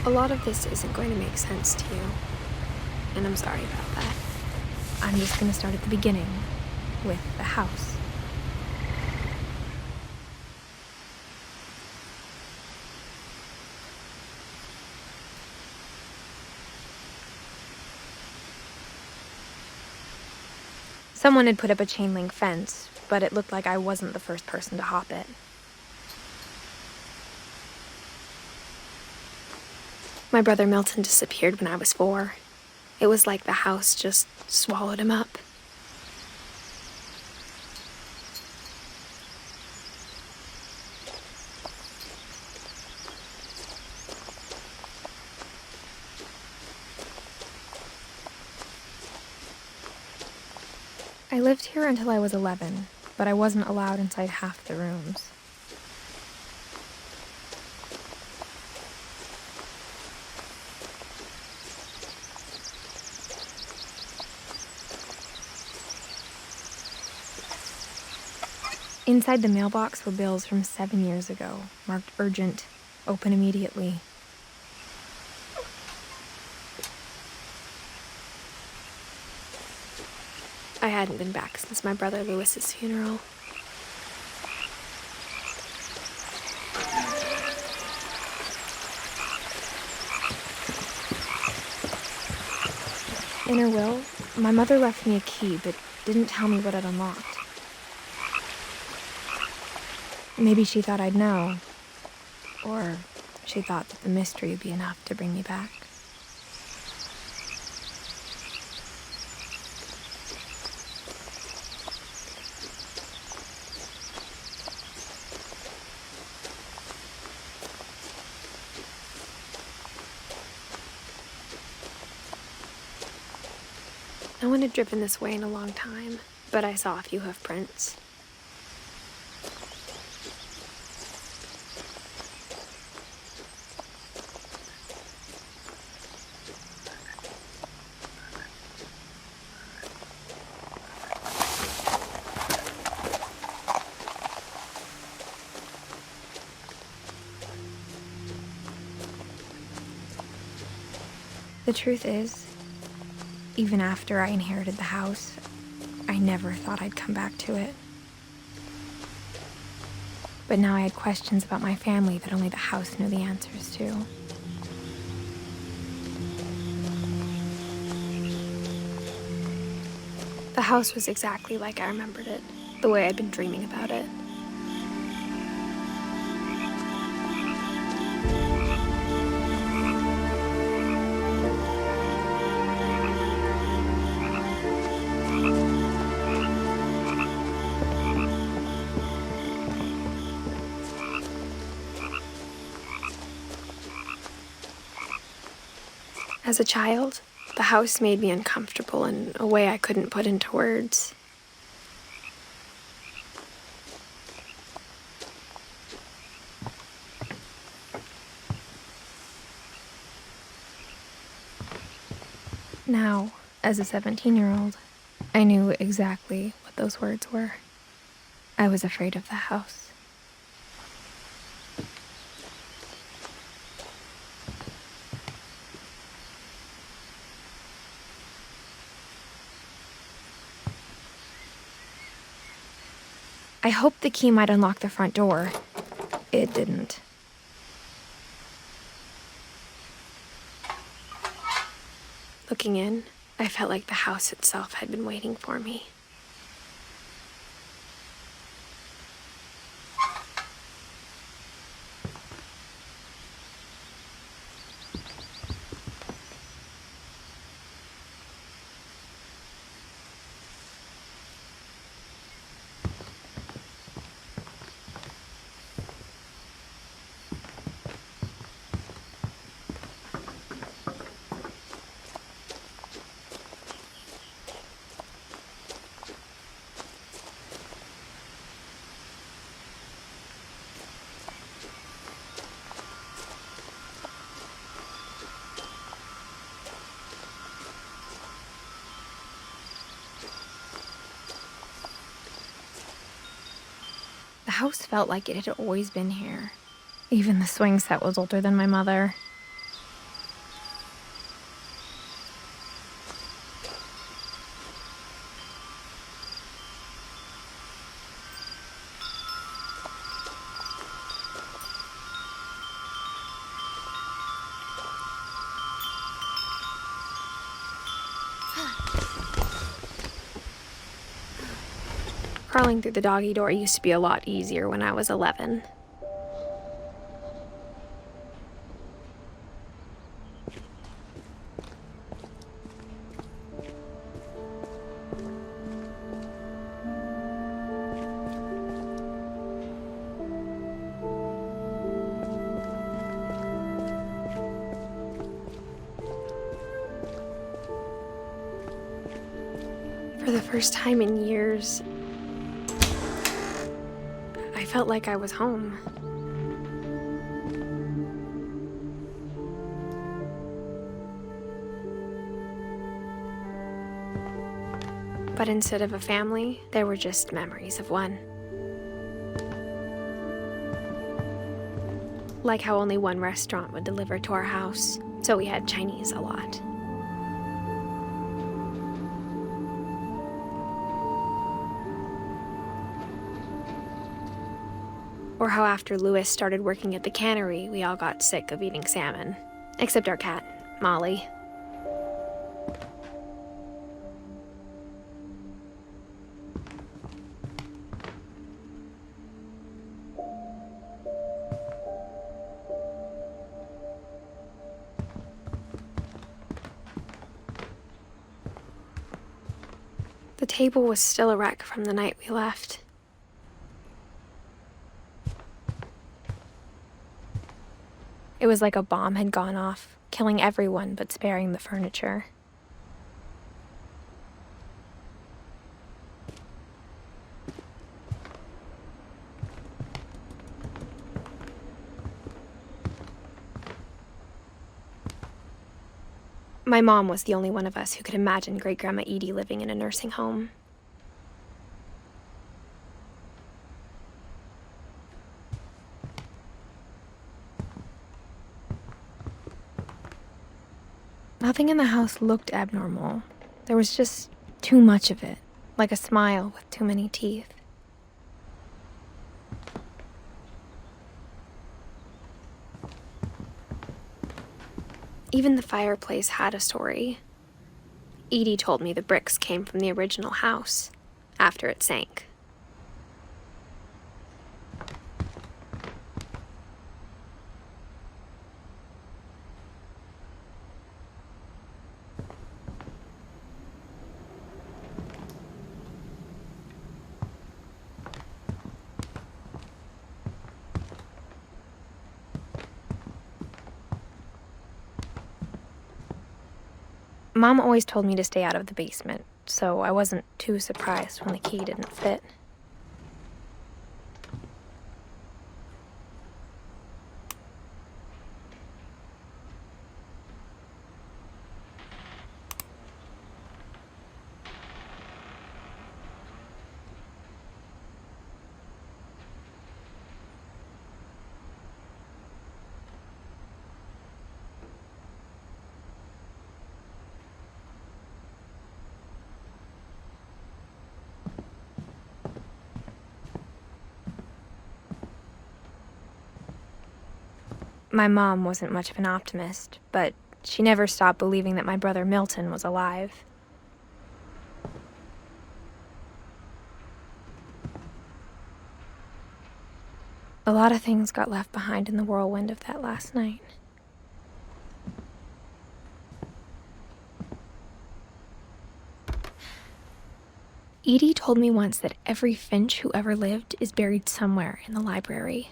A lot of this isn't going to make sense to you, and I'm sorry about that. I'm just going to start at the beginning, with the house. Someone had put up a chain link fence, but it looked like I wasn't the first person to hop it. My brother Milton disappeared when I was 4. It was like the house just swallowed him up. I lived here until I was 11, but I wasn't allowed inside half the rooms. Inside the mailbox were bills from 7 years ago, marked urgent, open immediately. I hadn't been back since my brother Lewis's funeral. In her will, my mother left me a key, but didn't tell me what it unlocked. Maybe she thought I'd know, or she thought that the mystery would be enough to bring me back. No one had driven this way in a long time, but I saw a few hoof prints. The truth is, even after I inherited the house, I never thought I'd come back to it. But now I had questions about my family that only the house knew the answers to. The house was exactly like I remembered it, the way I'd been dreaming about it. As a child, the house made me uncomfortable in a way I couldn't put into words. Now, as a 17-year-old, I knew exactly what those words were. I was afraid of the house. I hoped the key might unlock the front door. It didn't. Looking in, I felt like the house itself had been waiting for me. The house felt like it had always been here. Even the swing set was older than my mother. Crawling through the doggy door used to be a lot easier when I was 11. For the first time in years, I felt like I was home. But instead of a family, there were just memories of one. Like how only one restaurant would deliver to our house, so we had Chinese a lot. Or how after Louis started working at the cannery, we all got sick of eating salmon. Except our cat, Molly. The table was still a wreck from the night we left. It was like a bomb had gone off, killing everyone but sparing the furniture. My mom was the only one of us who could imagine Great-Grandma Edie living in a nursing home. Nothing in the house looked abnormal. There was just too much of it, like a smile with too many teeth. Even the fireplace had a story. Edie told me the bricks came from the original house, after it sank. Mom always told me to stay out of the basement, so I wasn't too surprised when the key didn't fit. My mom wasn't much of an optimist, but she never stopped believing that my brother Milton was alive. A lot of things got left behind in the whirlwind of that last night. Edie told me once that every Finch who ever lived is buried somewhere in the library.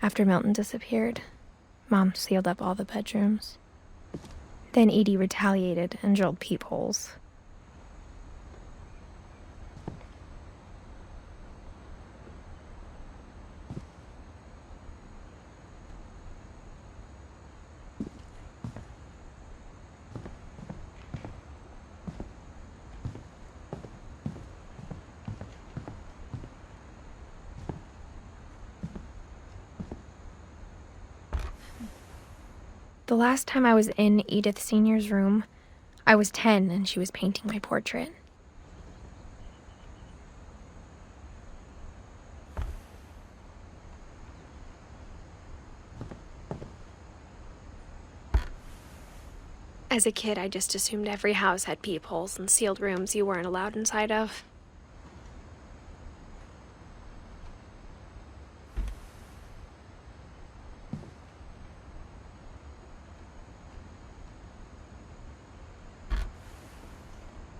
After Milton disappeared, Mom sealed up all the bedrooms. Then Edie retaliated and drilled peepholes. The last time I was in Edith Sr.'s room, I was 10 and she was painting my portrait. As a kid, I just assumed every house had peepholes and sealed rooms you weren't allowed inside of.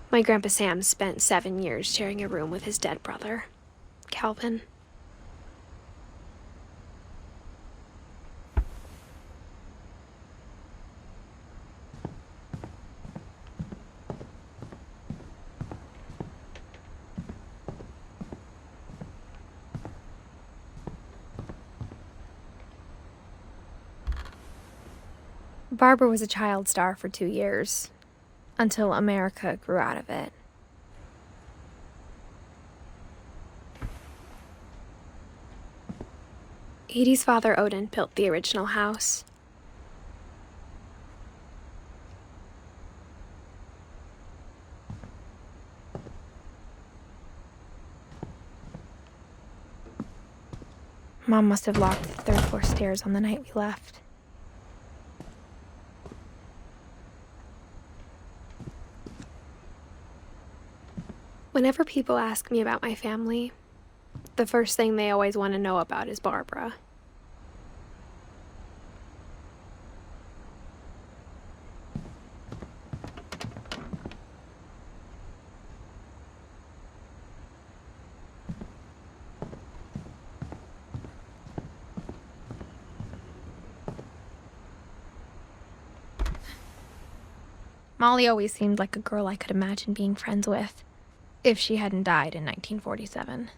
My Grandpa Sam spent 7 years sharing a room with his dead brother, Calvin. Barbara was a child star for 2 years, until America grew out of it. Edie's father, Odin, built the original house. Mom must have locked the third-floor stairs on the night we left. Whenever people ask me about my family, the first thing they always want to know about is Barbara. Molly always seemed like a girl I could imagine being friends with, if she hadn't died in 1947.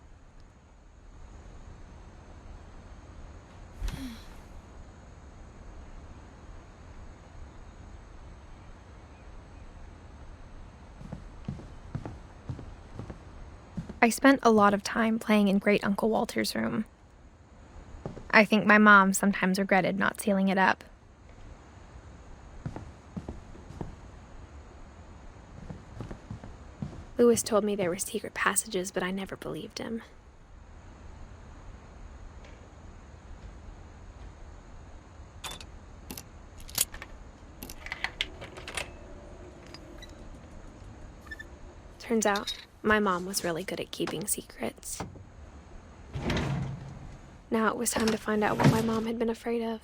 I spent a lot of time playing in Great Uncle Walter's room. I think my mom sometimes regretted not sealing it up. Lewis told me there were secret passages, but I never believed him. Turns out, my mom was really good at keeping secrets. Now it was time to find out what my mom had been afraid of.